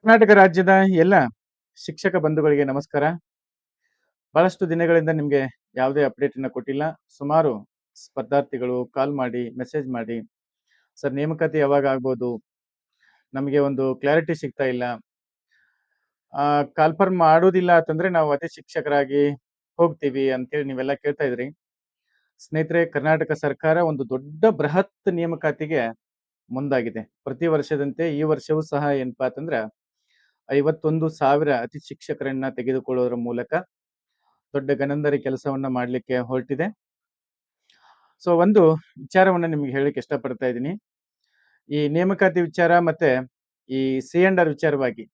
ಕರ್ನಾಟಕ ರಾಜ್ಯದ ಎಲ್ಲ ಶಿಕ್ಷಕ ಬಂಧುಗಳಿಗೆ ನಮಸ್ಕಾರ. ಬಹಳಷ್ಟು ದಿನಗಳಿಂದ ನಿಮ್ಗೆ ಯಾವುದೇ ಅಪ್ಡೇಟ್ ಅನ್ನ ಕೊಟ್ಟಿಲ್ಲ. ಸುಮಾರು ಸ್ಪರ್ಧಾರ್ಥಿಗಳು ಕಾಲ್ ಮಾಡಿ, ಮೆಸೇಜ್ ಮಾಡಿ, "ಸರ್ ನೇಮಕಾತಿ ಯಾವಾಗ ಆಗ್ಬೋದು? ನಮಗೆ ಒಂದು ಕ್ಲಾರಿಟಿ ಸಿಗ್ತಾ ಇಲ್ಲ. ಕಾನ್ಫರ್ಮ್ ಮಾಡೋದಿಲ್ಲ ಅಂತಂದ್ರೆ ನಾವು ಅದೇ ಶಿಕ್ಷಕರಾಗಿ ಹೋಗ್ತೀವಿ" ಅಂತೇಳಿ ನೀವೆಲ್ಲ ಕೇಳ್ತಾ ಇದ್ರಿ. ಸ್ನೇಹಿತರೆ, ಕರ್ನಾಟಕ ಸರ್ಕಾರ ಒಂದು ದೊಡ್ಡ ಬೃಹತ್ ನೇಮಕಾತಿಗೆ ಮುಂದಾಗಿದೆ. ಪ್ರತಿ ವರ್ಷದಂತೆ ಈ ವರ್ಷವೂ ಸಹ ಏನಪ್ಪಾ ಅಂತಂದ್ರ 51,000 ಅತಿ ಶಿಕ್ಷಕರನ್ನ ತೆಗೆದುಕೊಳ್ಳುವುದರ ಮೂಲಕ ದೊಡ್ಡ ಗನಂದರಿ ಕೆಲಸವನ್ನ ಮಾಡ್ಲಿಕ್ಕೆ ಹೊರಟಿದೆ. ಸೊ ಒಂದು ವಿಚಾರವನ್ನ ನಿಮ್ಗೆ ಹೇಳಿಕ್ಕೆ ಇಷ್ಟಪಡ್ತಾ ಇದ್ದೀನಿ. ಈ ನೇಮಕಾತಿ ವಿಚಾರ ಮತ್ತೆ ಈ ಸಿ ಅಂಡ್ ಆರ್ ವಿಚಾರವಾಗಿ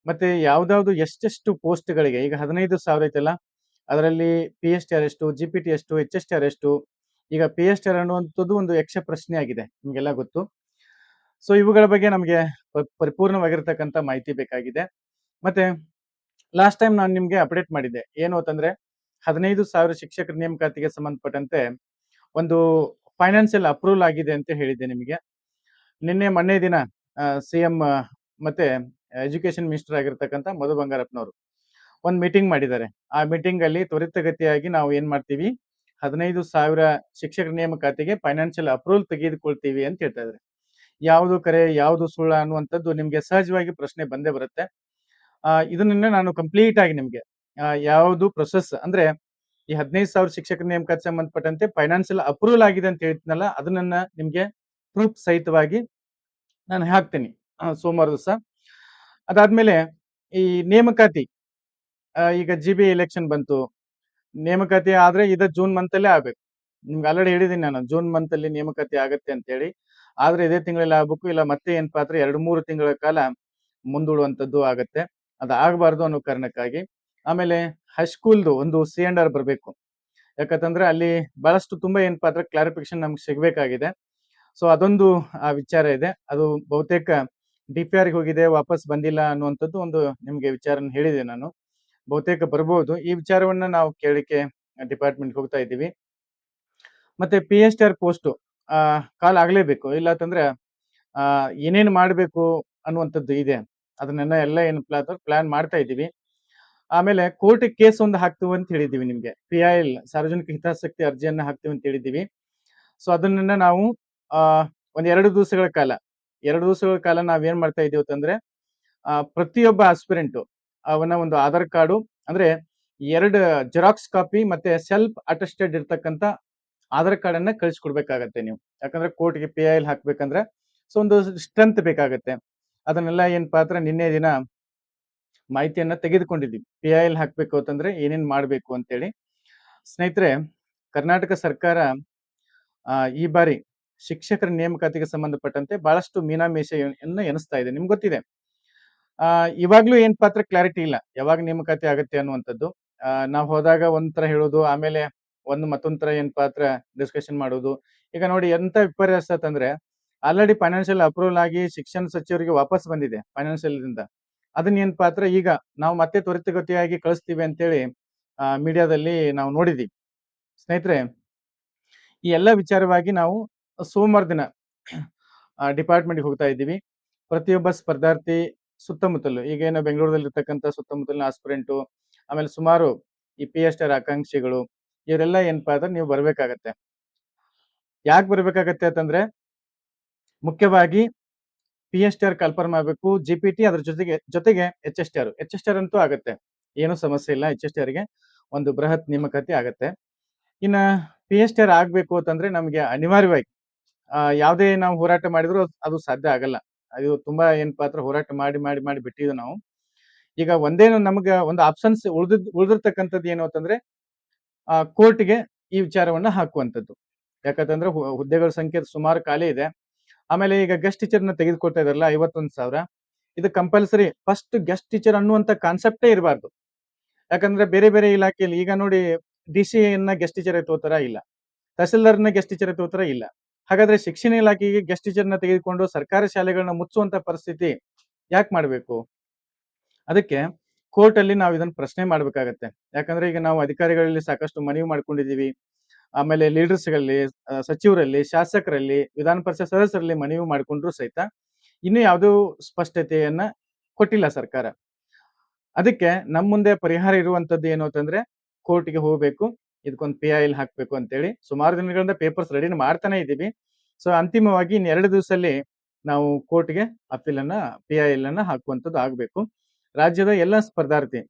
ಮತ್ತೆ ಯಾವ್ದಾವ್ದು ಎಷ್ಟೆಷ್ಟು ಪೋಸ್ಟ್‌ಗಳಿಗೆ ಈಗ 15,000 ಐತಲ್ಲ, ಅದರಲ್ಲಿ ಪಿ.ಎಸ್.ಟಿ.ಆರ್ ಎಷ್ಟು, ಜಿ.ಪಿ.ಟಿ ಎಷ್ಟು, ಎಚ್.ಎಸ್.ಟಿ.ಆರ್ ಎಷ್ಟು? ಈಗ ಪಿ.ಎಸ್.ಟಿ.ಆರ್ ಅನ್ನುವಂಥದ್ದು ಒಂದು ಯಕ್ಷ ಪ್ರಶ್ನೆ ಆಗಿದೆ. ನಿಮ್ಗೆಲ್ಲ ಗೊತ್ತು. ಸೊ ಇವುಗಳ ಬಗ್ಗೆ ನಮಗೆ ಪರಿಪೂರ್ಣವಾಗಿರ್ತಕ್ಕಂಥ ಮಾಹಿತಿ ಬೇಕಾಗಿದೆ. ಮತ್ತೆ ಲಾಸ್ಟ್ ಟೈಮ್ ನಾನು ನಿಮ್ಗೆ ಅಪ್ಡೇಟ್ ಮಾಡಿದ್ದೆ. ಏನು ಅಂತಂದ್ರೆ 15,000 ಶಿಕ್ಷಕರ ನೇಮಕಾತಿಗೆ ಸಂಬಂಧಪಟ್ಟಂತೆ ಒಂದು ಫೈನಾನ್ಷಿಯಲ್ ಅಪ್ರೂವಲ್ ಆಗಿದೆ ಅಂತ ಹೇಳಿದ್ದೆ ನಿಮಗೆ. ನಿನ್ನೆ ಮೊನ್ನೆ ದಿನ ಸಿಎಂ ಮತ್ತೆ ಎಜುಕೇಶನ್ ಮಿನಿಸ್ಟರ್ ಆಗಿರ್ತಕ್ಕಂಥ ಮಧು ಬಂಗಾರಪ್ಪನವರು ಒಂದು ಮೀಟಿಂಗ್ ಮಾಡಿದ್ದಾರೆ. ಆ ಮೀಟಿಂಗ್ ಅಲ್ಲಿ ತ್ವರಿತಗತಿಯಾಗಿ ನಾವು ಏನ್ ಮಾಡ್ತೀವಿ, 15,000 ಶಿಕ್ಷಕರ ನೇಮಕಾತಿಗೆ ಫೈನಾನ್ಷಿಯಲ್ ಅಪ್ರೂವಲ್ ತೆಗೆದುಕೊಳ್ತೀವಿ ಅಂತ ಹೇಳ್ತಾ ಇದ್ದಾರೆ. ಯಾವುದು ಕರೆ ಯಾವುದು ಸುಳ್ಳು ಅನ್ನುವಂಥದ್ದು ನಿಮ್ಗೆ ಸಹಜವಾಗಿ ಪ್ರಶ್ನೆ ಬಂದೇ ಬರುತ್ತೆ. ಇದನ್ನ ನಾನು ಕಂಪ್ಲೀಟ್ ಆಗಿ ನಿಮ್ಗೆ ಯಾವುದು ಪ್ರೊಸೆಸ್ ಅಂದ್ರೆ ಈ 15,000 ಶಿಕ್ಷಕರ ನೇಮಕಾತಿ ಸಂಬಂಧಪಟ್ಟಂತೆ ಫೈನಾನ್ಷಿಯಲ್ ಅಪ್ರೂವಲ್ ಆಗಿದೆ ಅಂತ ಹೇಳ್ತೀನಲ್ಲ, ಅದನ್ನ ನಿಮ್ಗೆ ಪ್ರೂಫ್ ಸಹಿತವಾಗಿ ನಾನು ಹಾಕ್ತೀನಿ ಸೋಮವಾರ ದಿವಸ. ಅದಾದ್ಮೇಲೆ ಈ ನೇಮಕಾತಿ ಈಗ ಜಿ.ಬಿ ಎಲೆಕ್ಷನ್ ಬಂತು. ನೇಮಕಾತಿ ಆದ್ರೆ ಇದು ಜೂನ್ ಮಂತ್ ಅಲ್ಲೇ ಆಗ್ಬೇಕು. ನಿಮ್ಗೆ ಆಲ್ರೆಡಿ ಹೇಳಿದೀನಿ ನಾನು, ಜೂನ್ ಮಂತ್ ಅಲ್ಲಿ ನೇಮಕಾತಿ ಆಗತ್ತೆ ಅಂತ ಹೇಳಿ. ಆದ್ರೆ ಇದೇ ತಿಂಗಳಲ್ಲಿ ಆಗ್ಬೇಕು, ಇಲ್ಲ ಮತ್ತೆ ಏನಪ್ಪಾ ಅಂದ್ರೆ 2-3 ತಿಂಗಳ ಕಾಲ ಮುಂದೂಡುವಂತದ್ದು ಆಗತ್ತೆ. ಅದಾಗಬಾರ್ದು ಅನ್ನೋ ಕಾರಣಕ್ಕಾಗಿ. ಆಮೇಲೆ ಹೈಸ್ಕೂಲ್ದು ಒಂದು ಸಿ ಅಂಡ್ ಆರ್ ಬರ್ಬೇಕು. ಯಾಕಂತಂದ್ರೆ ಅಲ್ಲಿ ಬಹಳಷ್ಟು ತುಂಬಾ ಏನಪ್ಪಾ ಅಂದ್ರೆ ಕ್ಲಾರಿಫಿಕೇಶನ್ ನಮ್ಗೆ ಸಿಗ್ಬೇಕಾಗಿದೆ. ಸೊ ಅದೊಂದು ವಿಚಾರ ಇದೆ. ಅದು ಬಹುತೇಕ ಡಿ.ಪಿ.ಆರ್ ಗೆ ಹೋಗಿದೆ, ವಾಪಸ್ ಬಂದಿಲ್ಲ ಅನ್ನುವಂಥದ್ದು ಒಂದು ನಿಮ್ಗೆ ವಿಚಾರನ ಹೇಳಿದೆ ನಾನು. ಬಹುತೇಕ ಬರ್ಬೋದು. ಈ ವಿಚಾರವನ್ನ ನಾವು ಕೇಳಲಿಕ್ಕೆ ಡಿಪಾರ್ಟ್ಮೆಂಟ್ ಹೋಗ್ತಾ ಇದ್ದೀವಿ. ಮತ್ತೆ ಪಿ.ಎಸ್.ಟಿ.ಆರ್ ಪೋಸ್ಟ್ ಕಾಲ್ ಆಗ್ಲೇಬೇಕು. ಇಲ್ಲ ಅಂತಂದ್ರೆ ಏನೇನ್ ಮಾಡ್ಬೇಕು ಅನ್ನುವಂಥದ್ದು ಇದೆ. ಅದನ್ನೆಲ್ಲ ಏನಪ್ಪಾ ಅಂದ್ರೆ ಪ್ಲಾನ್ ಮಾಡ್ತಾ ಇದ್ದೀವಿ. ಆಮೇಲೆ ಕೋರ್ಟ್ ಕೇಸ್ ಒಂದು ಹಾಕ್ತೀವಿ ಅಂತ ಹೇಳಿದ್ದೀವಿ ನಿಮ್ಗೆ. PIL ಸಾರ್ವಜನಿಕ ಹಿತಾಸಕ್ತಿ ಅರ್ಜಿಯನ್ನ ಹಾಕ್ತೀವಿ ಅಂತ ಹೇಳಿದ್ದೀವಿ. ಸೊ ಅದನ್ನ ನಾವು ಒಂದ್ 2 ದಿವಸಗಳ ಕಾಲ ನಾವೇನ್ ಮಾಡ್ತಾ ಇದೀವಿ ಅಂತಂದ್ರೆ ಪ್ರತಿಯೊಬ್ಬ ಆಸ್ಪಿರೆಂಟ್ ಅವನ ಒಂದು ಆಧಾರ್ ಕಾರ್ಡು ಅಂದ್ರೆ 2 ಜೆರಾಕ್ಸ್ ಕಾಪಿ ಮತ್ತೆ ಸೆಲ್ಫ್ ಅಟೆಸ್ಟೆಡ್ ಇರ್ತಕ್ಕಂಥ ಆಧಾರ್ ಕಾರ್ಡ್ ಅನ್ನ ಕಳಿಸ್ಕೊಡ್ಬೇಕಾಗತ್ತೆ ನೀವು. ಯಾಕಂದ್ರೆ ಕೋರ್ಟ್ಗೆ PIL ಹಾಕ್ಬೇಕಂದ್ರೆ ಸೊ ಒಂದು ಸ್ಟ್ರೆಂತ್ ಬೇಕಾಗತ್ತೆ. ಅದನ್ನೆಲ್ಲ ಏನಪ್ಪಾ ಅಂದ್ರೆ ನಿನ್ನೆ ದಿನ ಮಾಹಿತಿಯನ್ನ ತೆಗೆದುಕೊಂಡಿದ್ದೀವಿ. PIL ಹಾಕ್ಬೇಕು ಅಂತಂದ್ರೆ ಏನೇನ್ ಮಾಡ್ಬೇಕು ಅಂತೇಳಿ. ಸ್ನೇಹಿತರೆ, ಕರ್ನಾಟಕ ಸರ್ಕಾರ ಈ ಬಾರಿ ಶಿಕ್ಷಕರ ನೇಮಕಾತಿಗೆ ಸಂಬಂಧಪಟ್ಟಂತೆ ಬಹಳಷ್ಟು ಮೀನಾಮೇಷವನ್ನ ಎಣಿಸ್ತಾ ಇದೆ. ನಿಮ್ಗೆ ಗೊತ್ತಿದೆ. ಇವಾಗ್ಲೂ ಏನ್ ಪಾತ್ರ ಕ್ಲಾರಿಟಿ ಇಲ್ಲ, ಯಾವಾಗ ನೇಮಕಾತಿ ಆಗತ್ತೆ ಅನ್ನುವಂಥದ್ದು. ನಾವು ಹೋದಾಗ ಒಂಥರ ಹೇಳೋದು, ಆಮೇಲೆ ಮತ್ತೊಂದ್ ತರ ಏನ್ ಪಾತ್ರ ಡಿಸ್ಕಷನ್ ಮಾಡೋದು. ಈಗ ನೋಡಿ ಎಂತ ವಿಪರ್ಯಾಸ ಅಂತಂದ್ರೆ ಆಲ್ರೆಡಿ ಫೈನಾನ್ಷಿಯಲ್ ಅಪ್ರೂವಲ್ ಆಗಿ ಶಿಕ್ಷಣ ಸಚಿವರಿಗೆ ವಾಪಸ್ ಬಂದಿದೆ ಫೈನಾನ್ಷಿಯಲ್ ಇಂದ. ಅದನ್ನ ಏನ್ ಪಾತ್ರ ಈಗ ನಾವು ಮತ್ತೆ ತ್ವರಿತಗತಿಯಾಗಿ ಕಳಿಸ್ತೀವಿ ಅಂತೇಳಿ ಮೀಡಿಯಾದಲ್ಲಿ ನಾವು ನೋಡಿದೀವಿ. ಸ್ನೇಹಿತರೆ, ಈ ಎಲ್ಲ ವಿಚಾರವಾಗಿ ನಾವು ಸೋಮವಾರ ದಿನ ಡಿಪಾರ್ಟ್ಮೆಂಟ್ಗೆ ಹೋಗ್ತಾ ಇದ್ದೀವಿ. ಪ್ರತಿಯೊಬ್ಬ ಸ್ಪರ್ಧಾರ್ಥಿ ಸುತ್ತಮುತ್ತಲು ಈಗೇನು ಬೆಂಗಳೂರಲ್ಲಿ ಇರ್ತಕ್ಕಂಥ ಸುತ್ತಮುತ್ತಲಿನ ಆಸ್ಪಿರೆಂಟು, ಆಮೇಲೆ ಸುಮಾರು ಈ PSTR ಆಕಾಂಕ್ಷಿಗಳು ಇವರೆಲ್ಲ ಏನಪ್ಪಾ ಅಂದ್ರೆ ನೀವು ಬರ್ಬೇಕಾಗತ್ತೆ. ಯಾಕೆ ಬರ್ಬೇಕಾಗತ್ತೆ ಅಂತಂದ್ರೆ ಮುಖ್ಯವಾಗಿ PSTR ಕನ್ಫರ್ಮ್ ಆಗ್ಬೇಕು, GPT ಅದ್ರ ಜೊತೆಗೆ HSTR ಅಂತೂ ಆಗತ್ತೆ. ಏನು ಸಮಸ್ಯೆ ಇಲ್ಲ. HSTR ಗೆ ಒಂದು ಬೃಹತ್ ನೇಮಕಾತಿ ಆಗತ್ತೆ. ಇನ್ನ PSTR ಆಗ್ಬೇಕು ಅಂತಂದ್ರೆ ನಮ್ಗೆ ಅನಿವಾರ್ಯವಾಗಿ ಯಾವುದೇ ನಾವು ಹೋರಾಟ ಮಾಡಿದ್ರು ಅದು ಸಾಧ್ಯ ಆಗಲ್ಲ. ಅದು ತುಂಬಾ ಏನಪ್ಪಾ ಅಂದ್ರೆ ಹೋರಾಟ ಮಾಡಿ ಬಿಟ್ಟಿದ್ದು ನಾವು. ಈಗ ಒಂದೇನು ನಮ್ಗ ಒಂದು ಆಪ್ಷನ್ಸ್ ಉಳಿದಿರ್ತಕ್ಕಂಥದ್ದು ಏನು ಅಂತಂದ್ರೆ ಕೋರ್ಟ್ಗೆ ಈ ವಿಚಾರವನ್ನ ಹಾಕುವಂಥದ್ದು. ಯಾಕಂತಂದ್ರೆ ಹುದ್ದೆಗಳ ಸಂಖ್ಯೆ ಸುಮಾರು ಖಾಲಿ ಇದೆ. ಆಮೇಲೆ ಈಗ ಗೆಸ್ಟ್ ಟೀಚರ್ನ ತೆಗೆದುಕೊಳ್ತಾ ಇದಾರಲ್ಲ 51,000, ಇದು ಕಂಪಲ್ಸರಿ ಫಸ್ಟ್ ಗೆಸ್ಟ್ ಟೀಚರ್ ಅನ್ನುವಂತ ಕಾನ್ಸೆಪ್ಟೇ ಇರಬಾರ್ದು. ಯಾಕಂದ್ರೆ ಬೇರೆ ಬೇರೆ ಇಲಾಖೆಯಲ್ಲಿ ಈಗ ನೋಡಿ DC ಯನ್ನ ಗೆಸ್ಟ್ ಟೀಚರ್ ತಗೋತಾರ ಇಲ್ಲ, ತಹಸೀಲ್ದಾರ್ನ ಗೆಸ್ಟ್ ಟೀಚರ್ ತಗೋತಾರ ಇಲ್ಲ. ಹಾಗಾದ್ರೆ ಶಿಕ್ಷಣ ಇಲಾಖೆಗೆ ಗೆಸ್ಟ್ ಟೀಚರ್ನ ತೆಗೆದುಕೊಂಡು ಸರ್ಕಾರಿ ಶಾಲೆಗಳನ್ನ ಮುಚ್ಚುವಂತ ಪರಿಸ್ಥಿತಿ ಯಾಕೆ ಮಾಡ್ಬೇಕು? ಅದಕ್ಕೆ ಕೋರ್ಟ್ ಅಲ್ಲಿ ನಾವು ಇದನ್ನ ಪ್ರಶ್ನೆ ಮಾಡ್ಬೇಕಾಗತ್ತೆ. ಯಾಕಂದ್ರೆ ಈಗ ನಾವು ಅಧಿಕಾರಿಗಳಲ್ಲಿ ಸಾಕಷ್ಟು ಮನವಿ ಮಾಡ್ಕೊಂಡಿದೀವಿ. ಆಮೇಲೆ ಲೀಡರ್ಸ್ಗಳಲ್ಲಿ, ಸಚಿವರಲ್ಲಿ, ಶಾಸಕರಲ್ಲಿ, ವಿಧಾನ ಪರಿಷತ್ ಸದಸ್ಯರಲ್ಲಿ ಮನವಿ ಮಾಡ್ಕೊಂಡ್ರು ಸಹಿತ ಇನ್ನೂ ಯಾವುದೋ ಸ್ಪಷ್ಟತೆಯನ್ನ ಕೊಟ್ಟಿಲ್ಲ ಸರ್ಕಾರ. ಅದಕ್ಕೆ ನಮ್ಮ ಮುಂದೆ ಪರಿಹಾರ ಇರುವಂತದ್ದು ಏನು ಅಂತಂದ್ರೆ ಕೋರ್ಟ್‌ಗೆ ಹೋಗ್ಬೇಕು. ಇದಕ್ಕೊಂದು PIL ಹಾಕ್ಬೇಕು ಅಂತೇಳಿ ಸುಮಾರು ದಿನಗಳಿಂದ ಪೇಪರ್ಸ್ ರೆಡಿ ಮಾಡ್ತಾನೆ ಇದ್ದೀವಿ. ಸೊ ಅಂತಿಮವಾಗಿ ಇನ್ನು 2 ದಿವಸದಲ್ಲಿ ನಾವು ಕೋರ್ಟ್‌ಗೆ ಅಪೀಲನ್ನ PIL ಅನ್ನ ಹಾಕುವಂತದ್ದು ಆಗ್ಬೇಕು. ರಾಜ್ಯದ ಎಲ್ಲ ಸ್ಪರ್ಧಾರ್ಥಿ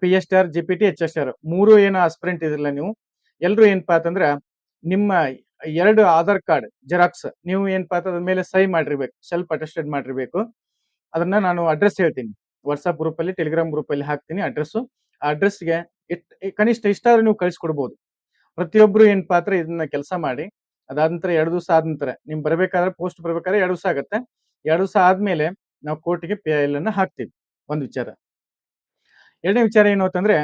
PSTR, GPT, HSR 3 ಏನು ಆಸ್ಪಿರೆಂಟ್ ಇದಿರಲ್ಲ ನೀವು, ಎಲ್ರು ಏನಪ್ಪಾ ಅಂತಂದ್ರ ನಿಮ್ಮ 2 ಆಧಾರ್ ಕಾರ್ಡ್ ಜೆರಾಕ್ಸ್ ನೀವು ಏನಪ್ಪಾ ಅಂತ ಅದ್ರ ಮೇಲೆ ಸಹಿ ಮಾಡಿರ್ಬೇಕು, ಸೆಲ್ಫ್ ಅಟೆಸ್ಟೆಡ್ ಮಾಡಿರ್ಬೇಕು. ಅದನ್ನ ನಾನು ಅಡ್ರೆಸ್ ಹೇಳ್ತೀನಿ. ವಾಟ್ಸ್ಆಪ್ ಗ್ರೂಪ್ ಅಲ್ಲಿ, ಟೆಲಿಗ್ರಾಮ್ ಗ್ರೂಪ್ ಅಲ್ಲಿ ಹಾಕ್ತೀನಿ ಅಡ್ರೆಸ್. ಆ ಅಡ್ರೆಸ್‌ಗೆ ಕನಿಷ್ಠ ಇಷ್ಟಾದ್ರೂ ನೀವು ಕಳಿಸ್ಕೊಡ್ಬೋದು. ಪ್ರತಿಯೊಬ್ರು ಏನಪ್ಪಾ ಅಂದ್ರೆ ಇದನ್ನ ಕೆಲಸ ಮಾಡಿ ಅದಾದ ನಂತರ 2 ದಿವಸ ಆದ ನಂತರ ನಿಮ್ ಬರ್ಬೇಕಾದ್ರೆ ಪೋಸ್ಟ್ ಬರ್ಬೇಕಾದ್ರೆ 2 ದಿವಸ ಆಗುತ್ತೆ. 2 ದಿವಸ ಆದ್ಮೇಲೆ ನಾವು ಕೋರ್ಟ್‌ಗೆ PIL ಅನ್ನ ಹಾಕ್ತೀವಿ. ಒಂದು ವಿಚಾರ. ಎರಡನೇ ವಿಚಾರ ಏನು ಅಂತಂದ್ರೆ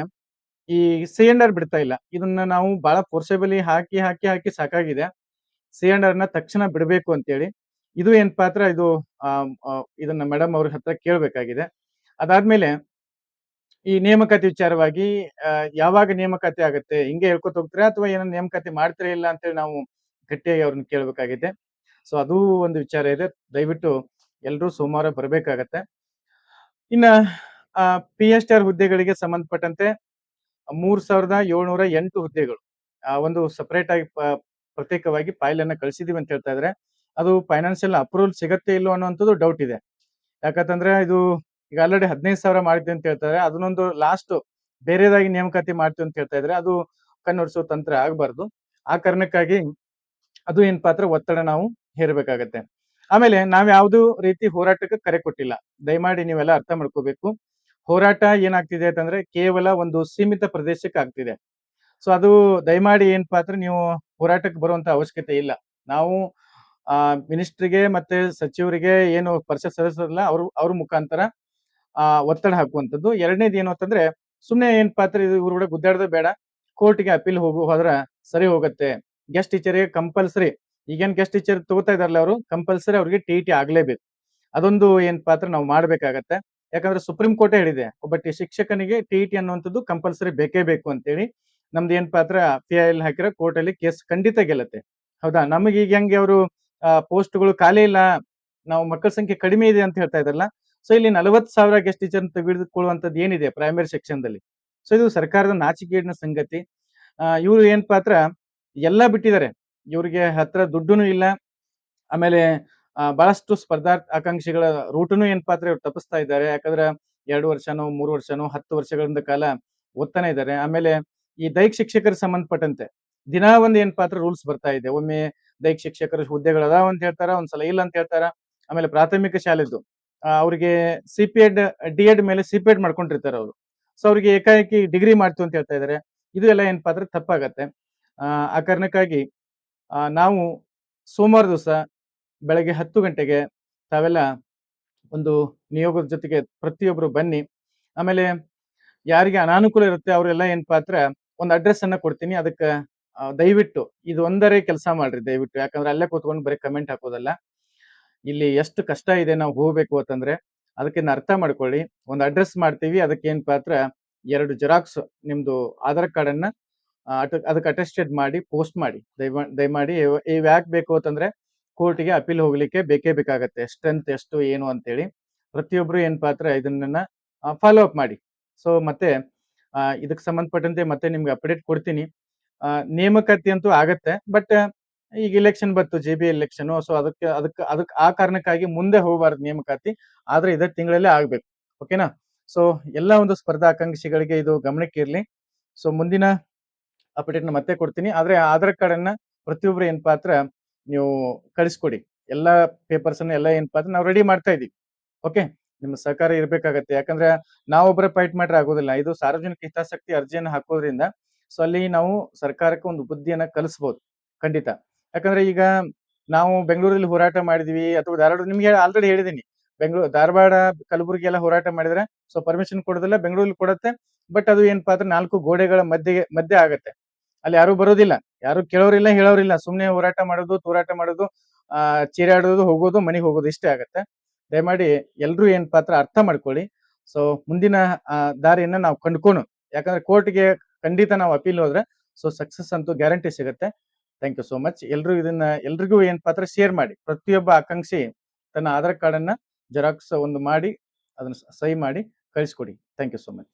ಈ ಸಿ.ಎನ್.ಆರ್ ಬಿಡ್ತಾ ಇಲ್ಲ. ಇದನ್ನ ನಾವು ಬಹಳ ಫೋರ್ಸೇಬಲಿ ಹಾಕಿ ಸಾಕಾಗಿದೆ. ಸಿ.ಎನ್.ಆರ್ ನ ತಕ್ಷಣ ಬಿಡಬೇಕು ಅಂತೇಳಿ. ಇದು ಏನಪ್ಪಾ ಅಂದ್ರೆ ಇದು ಇದನ್ನ ಮೇಡಮ್ ಅವ್ರ ಹತ್ರ ಕೇಳಬೇಕಾಗಿದೆ. ಅದಾದ್ಮೇಲೆ ಈ ನೇಮಕಾತಿ ವಿಚಾರವಾಗಿ ಯಾವಾಗ ನೇಮಕಾತಿ ಆಗುತ್ತೆ? ಹಿಂಗೆ ಹೇಳ್ಕೊತ ಹೋಗ್ತೀರಾ ಅಥವಾ ಏನೋ ನೇಮಕಾತಿ ಮಾಡ್ತೀರಾ ಇಲ್ಲ ಅಂತೇಳಿ ನಾವು ಗಟ್ಟಿಯಾಗಿ ಅವ್ರನ್ನ ಕೇಳಬೇಕಾಗಿದೆ. ಸೊ ಅದು ಒಂದು ವಿಚಾರ ಇದೆ. ದಯವಿಟ್ಟು ಎಲ್ರೂ ಸೋಮವಾರ ಬರ್ಬೇಕಾಗತ್ತೆ. ಇನ್ನ PSTR ಹುದ್ದೆಗಳಿಗೆ ಸಂಬಂಧಪಟ್ಟಂತೆ 3708 ಹುದ್ದೆಗಳು ಒಂದು ಸಪರೇಟ್ ಆಗಿ ಪ್ರತ್ಯೇಕವಾಗಿ ಫೈಲ್ ಅನ್ನ ಕಳಿಸಿದೀವಿ ಅಂತ ಹೇಳ್ತಾ ಇದ್ರೆ ಅದು ಫೈನಾನ್ಷಿಯಲ್ ಅಪ್ರೂವಲ್ ಸಿಗತ್ತೆ ಇಲ್ಲೋ ಅನ್ನೋಂಥದ್ದು ಡೌಟ್ ಇದೆ. ಯಾಕಂತಂದ್ರೆ ಇದು ಈಗ ಆಲ್ರೆಡಿ 15,000 ಮಾಡಿದ್ವಿ ಅಂತ ಹೇಳ್ತಾರೆ. ಅದನ್ನೊಂದು ಲಾಸ್ಟ್ ಬೇರೆದಾಗಿ ನೇಮಕಾತಿ ಮಾಡ್ತೀವಿ ಅಂತ ಹೇಳ್ತಾ ಇದ್ರೆ ಅದು ಕಣ್ಣೊಡ್ಸೋ ತಂತ್ರ ಆಗ್ಬಾರ್ದು. ಆ ಕಾರಣಕ್ಕಾಗಿ ಅದು ಏನಪ್ಪಾ ಅಂದ್ರೆ ಒತ್ತಡ ನಾವು ಹೇರಬೇಕಾಗತ್ತೆ. ಆಮೇಲೆ ನಾವ್ ಯಾವ್ದು ರೀತಿ ಹೋರಾಟಕ್ಕೆ ಕರೆ ಕೊಟ್ಟಿಲ್ಲ. ದಯಮಾಡಿ ನೀವೆಲ್ಲ ಅರ್ಥ ಮಾಡ್ಕೋಬೇಕು. ಹೋರಾಟ ಏನಾಗ್ತಿದೆ ಅಂತಂದ್ರೆ ಕೇವಲ ಒಂದು ಸೀಮಿತ ಪ್ರದೇಶಕ್ಕೆ ಆಗ್ತಿದೆ. ಸೊ ಅದು ದಯಮಾಡಿ ಏನಪ್ಪಾ ಅಂದ್ರೆ ನೀವು ಹೋರಾಟಕ್ಕೆ ಬರುವಂತ ಅವಶ್ಯಕತೆ ಇಲ್ಲ. ನಾವು ಮಿನಿಸ್ಟ್ರಿಗೆ ಮತ್ತೆ ಸಚಿವರಿಗೆ ಏನು ಪರಿಷತ್ ಸದಸ್ಯರಲ್ಲ ಅವ್ರ ಮುಖಾಂತರ ಒತ್ತಡ ಹಾಕುವಂಥದ್ದು. ಎರಡನೇದು ಏನು ಅಂತಂದ್ರೆ ಸುಮ್ನೆ ಏನಪ್ಪಾ ಅಂದ್ರೆ ಇವ್ರ ಕೂಡ ಗುದ್ದಾಡೋದು ಬೇಡ. ಕೋರ್ಟ್‌ಗೆ ಅಪೀಲ್ ಹೋದ್ರ ಸರಿ ಹೋಗುತ್ತೆ. ಗೆಸ್ಟ್ ಟೀಚರ್ಗೆ ಕಂಪಲ್ಸರಿ ಈಗೇನ್ ಗೆಸ್ಟ್ ಟೀಚರ್ ತಗೋತಾ ಇದಾರಲ್ಲ ಅವರು ಕಂಪಲ್ಸರಿ ಅವ್ರಿಗೆ TET ಆಗ್ಲೇಬೇಕು. ಅದೊಂದು ಏನಪ್ಪಾ ಅಂದ್ರೆ ನಾವು ಮಾಡ್ಬೇಕಾಗತ್ತೆ. ಯಾಕಂದ್ರೆ ಸುಪ್ರೀಂ ಕೋರ್ಟೇ ಹೇಳಿದೆ ಒಬ್ಬ ಶಿಕ್ಷಕನಿಗೆ TET ಅನ್ನುವಂಥದ್ದು ಕಂಪಲ್ಸರಿ ಬೇಕೇ ಬೇಕು ಅಂತೇಳಿ. ನಮ್ದು ಏನಪ್ಪಾ ಅಂದ್ರೆ PIL ಹಾಕಿರೋ ಕೋರ್ಟ್ ಅಲ್ಲಿ ಕೇಸ್ ಖಂಡಿತ ಗೆಲ್ಲತ್ತೆ. ಹೌದಾ? ನಮಗೆ ಈಗ ಹೆಂಗೆ ಅವರು ಪೋಸ್ಟ್‌ಗಳು ಖಾಲಿ ಇಲ್ಲ, ನಾವು ಮಕ್ಕಳ ಸಂಖ್ಯೆ ಕಡಿಮೆ ಇದೆ ಅಂತ ಹೇಳ್ತಾ ಇದಾರಲ್ಲ. ಸೊ ಇಲ್ಲಿ 40,000 ಗೆಸ್ಟ್ ಟೀಚರ್ ತೆಗೆದುಕೊಳ್ಳುವಂಥದ್ದು ಏನಿದೆ ಪ್ರೈಮರಿ ಸೆಕ್ಷನ್‌ದಲ್ಲಿ. ಸೊ ಇದು ಸರ್ಕಾರದ ನಾಚಿಕೆಗೇಡಿನ ಸಂಗತಿ. ಇವ್ರು ಏನಪ್ಪಾ ಅಂದ್ರೆ ಎಲ್ಲ ಬಿಟ್ಟಿದ್ದಾರೆ. ಇವ್ರಿಗೆ ಹತ್ರ ದುಡ್ಡುನು ಇಲ್ಲ. ಆಮೇಲೆ ಬಹಳಷ್ಟು ಆಕಾಂಕ್ಷಿಗಳ ರೂಟನ್ನು ಏನಪ್ಪಾ ಅಂದ್ರೆ ಇವ್ರು ತಪ್ಪಿಸ್ತಾ ಇದ್ದಾರೆ. ಯಾಕಂದ್ರೆ 2 ವರ್ಷನೋ 3 ವರ್ಷನೋ 10 ವರ್ಷಗಳಿಂದ ಕಾಲ ಓದ್ತಾನೆ ಇದ್ದಾರೆ. ಆಮೇಲೆ ಈ ದೈಹಿಕ ಶಿಕ್ಷಕರಿಗೆ ಸಂಬಂಧಪಟ್ಟಂತೆ ದಿನಾ ಒಂದ್ ಏನಪ್ಪಾ ಅಂದ್ರೆ ರೂಲ್ಸ್ ಬರ್ತಾ ಇದೆ. ಒಮ್ಮೆ ದೈಹಿಕ ಶಿಕ್ಷಕರ ಹುದ್ದೆಗಳು ಅದಾವ ಅಂತ ಹೇಳ್ತಾರ, ಒಂದ್ಸಲ ಇಲ್ಲ ಅಂತ ಹೇಳ್ತಾರ. ಆಮೇಲೆ ಪ್ರಾಥಮಿಕ ಶಾಲೆದು ಅವ್ರಿಗೆ CPED DED ಮೇಲೆ CPED ಮಾಡ್ಕೊಂಡಿರ್ತಾರೆ ಅವರು. ಸೊ ಅವ್ರಿಗೆ ಏಕಾಏಕಿ ಡಿಗ್ರಿ ಮಾಡ್ತೀವಿ ಅಂತ ಹೇಳ್ತಾ ಇದಾರೆ. ಇದು ಎಲ್ಲ ಏನಪ್ಪಾ ಅಂದ್ರೆ ತಪ್ಪಾಗತ್ತೆ. ಆ ಕಾರಣಕ್ಕಾಗಿ ನಾವು ಸೋಮವಾರ ದಿವಸ ಬೆಳಗ್ಗೆ 10 ಗಂಟೆಗೆ ತಾವೆಲ್ಲ ಒಂದು ನಿಯೋಗದ ಜೊತೆಗೆ ಪ್ರತಿಯೊಬ್ರು ಬನ್ನಿ. ಆಮೇಲೆ ಯಾರಿಗೆ ಅನಾನುಕೂಲ ಇರುತ್ತೆ ಅವರೆಲ್ಲ ಏನಪ್ಪಾ ಅಂದ್ರೆ ಒಂದು ಅಡ್ರೆಸ್ ಅನ್ನ ಕೊಡ್ತೀನಿ. ಅದಕ್ಕೆ ದಯವಿಟ್ಟು ಇದು ಒಂದರೇ ಕೆಲಸ ಮಾಡ್ರಿ ದಯವಿಟ್ಟು. ಯಾಕಂದ್ರೆ ಅಲ್ಲೇ ಕೂತ್ಕೊಂಡು ಬರೀ ಕಮೆಂಟ್ ಹಾಕೋದಲ್ಲ. ಇಲ್ಲಿ ಎಷ್ಟು ಕಷ್ಟ ಇದೆ ನಾವು ಹೋಗ್ಬೇಕು ಅಂತಂದ್ರೆ ಅದಕ್ಕೆ ಅರ್ಥ ಮಾಡ್ಕೊಳ್ಳಿ. ಒಂದು ಅಡ್ರೆಸ್ ಮಾಡ್ತೀವಿ. ಅದಕ್ಕೆ ಏನಪ್ಪಾ ಅಂದ್ರೆ 2 ಜೆರಾಕ್ಸ್ ನಿಮ್ದು ಆಧಾರ್ ಕಾರ್ಡ್ ಅನ್ನ ಅದಕ್ಕೆ ಅಟೆಸ್ಟೆಡ್ ಮಾಡಿ ಪೋಸ್ಟ್ ಮಾಡಿ. ದಯಮಾಡಿ ಇವ್ ಯಾಕೆ ಬೇಕು ಅಂತಂದ್ರೆ ಕೋರ್ಟ್‌ಗೆ ಅಪೀಲ್ ಹೋಗ್ಲಿಕ್ಕೆ ಬೇಕೇ ಬೇಕಾಗತ್ತೆ. ಸ್ಟ್ರೆಂತ್ ಎಷ್ಟು ಏನು ಅಂತೇಳಿ ಪ್ರತಿಯೊಬ್ರು ಏನಪ್ಪಾ ಅಂದ್ರೆ ಇದನ್ನ ಫಾಲೋ ಅಪ್ ಮಾಡಿ. ಸೊ ಮತ್ತೆ ಇದಕ್ಕೆ ಸಂಬಂಧಪಟ್ಟಂತೆ ಮತ್ತೆ ನಿಮ್ಗೆ ಅಪ್ಡೇಟ್ ಕೊಡ್ತೀನಿ. ನೇಮಕಾತಿ ಅಂತೂ ಆಗತ್ತೆ. ಬಟ್ ಈಗ ಇಲೆಕ್ಷನ್ ಬಂತು, JB ಎಲೆಕ್ಷನ್. ಸೊ ಅದಕ್ಕೆ ಆ ಕಾರಣಕ್ಕಾಗಿ ಮುಂದೆ ಹೋಗಬಾರ್ದು ನೇಮಕಾತಿ. ಆದ್ರೆ ಇದೇ ತಿಂಗಳಲ್ಲೇ ಆಗ್ಬೇಕು. ಓಕೆನಾ? ಸೊ ಎಲ್ಲ ಒಂದು ಸ್ಪರ್ಧಾ ಆಕಾಂಕ್ಷಿಗಳಿಗೆ ಇದು ಗಮನಕ್ಕೆ ಇರ್ಲಿ. ಸೊ ಮುಂದಿನ ಅಪ್ಡೇಟ್ ಮತ್ತೆ ಕೊಡ್ತೀನಿ. ಆದ್ರೆ ಆಧಾರ್ ಕಾರ್ಡ್ ಅನ್ನ ಪ್ರತಿಯೊಬ್ರು ಏನಪ್ಪಾ ಅಂದ್ರೆ ನೀವು ಕಳಿಸ್ಕೊಡಿ. ಎಲ್ಲಾ ಪೇಪರ್ಸ್ ಅನ್ನ ಎಲ್ಲ ಏನಪ್ಪಾ ಅಂದ್ರೆ ನಾವು ರೆಡಿ ಮಾಡ್ತಾ ಇದೀವಿ. ಓಕೆ? ನಿಮ್ಮ ಸಹಕಾರ ಇರ್ಬೇಕಾಗತ್ತೆ. ಯಾಕಂದ್ರೆ ನಾವೊಬ್ಬರೇ ಫೈಟ್ ಮಾಡ್ರೆ ಆಗೋದಿಲ್ಲ. ಇದು ಸಾರ್ವಜನಿಕ ಹಿತಾಸಕ್ತಿ ಅರ್ಜಿಯನ್ನು ಹಾಕೋದ್ರಿಂದ ಸೊ ಅಲ್ಲಿ ನಾವು ಸರ್ಕಾರಕ್ಕೆ ಒಂದು ಬುದ್ಧಿಯನ್ನ ಕಲಿಸಬಹುದು. ಖಂಡಿತ. ಯಾಕಂದ್ರೆ ಈಗ ನಾವು ಬೆಂಗಳೂರಲ್ಲಿ ಹೋರಾಟ ಮಾಡಿದ್ವಿ ಅಥವಾ ಧಾರವಾಡ ನಿಮ್ಗೆ ಆಲ್ರೆಡಿ ಹೇಳಿದೀನಿ. ಧಾರವಾಡ, ಕಲಬುರಗಿ ಎಲ್ಲ ಹೋರಾಟ ಮಾಡಿದ್ರೆ ಸೊ ಪರ್ಮಿಷನ್ ಕೊಡೋದಿಲ್ಲ, ಬೆಂಗಳೂರಲ್ಲಿ ಕೊಡುತ್ತೆ. ಬಟ್ ಅದು ಏನಪ್ಪಾ ಅಂದ್ರೆ 4 ಗೋಡೆಗಳ ಮಧ್ಯೆ ಆಗತ್ತೆ. ಅಲ್ಲಿ ಯಾರು ಬರೋದಿಲ್ಲ, ಯಾರು ಕೇಳೋರಿಲ್ಲ, ಹೇಳೋರಿಲ್ಲ. ಸುಮ್ನೆ ಹೋರಾಟ ಮಾಡೋದು, ತೂರಾಟ ಮಾಡೋದು, ಚೀರಾಡೋದು, ಹೋಗೋದು, ಮನೆಗೆ ಹೋಗೋದು ಇಷ್ಟೇ ಆಗತ್ತೆ. ದಯಮಾಡಿ ಎಲ್ರು ಏನಪ್ಪಾ ಅಂದ್ರೆ ಅರ್ಥ ಮಾಡ್ಕೊಳ್ಳಿ. ಸೊ ಮುಂದಿನ ದಾರಿಯನ್ನ ನಾವು ಕಂಡುಕೊಂಡು, ಯಾಕಂದ್ರೆ ಕೋರ್ಟ್‌ಗೆ ಖಂಡಿತ ನಾವು ಅಪೀಲ್ ಹೋದ್ರೆ ಸೊ ಸಕ್ಸಸ್ ಅಂತೂ ಗ್ಯಾರಂಟಿ ಸಿಗುತ್ತೆ. Thank you so much. ಎಲ್ರಿಗೂ ಏನಪ್ಪಾ ಅಂದ್ರೆ ಶೇರ್ ಮಾಡಿ. ಪ್ರತಿಯೊಬ್ಬ ಆಕಾಂಕ್ಷಿ ತನ್ನ ಆಧಾರ್ ಕಾರ್ಡ್ ಅನ್ನ ಜೆರಾಕ್ಸ್ ಒಂದು ಮಾಡಿ ಅದನ್ನ ಸಹಿ ಮಾಡಿ ಕಳಿಸ್ಕೊಡಿ. Thank you so much.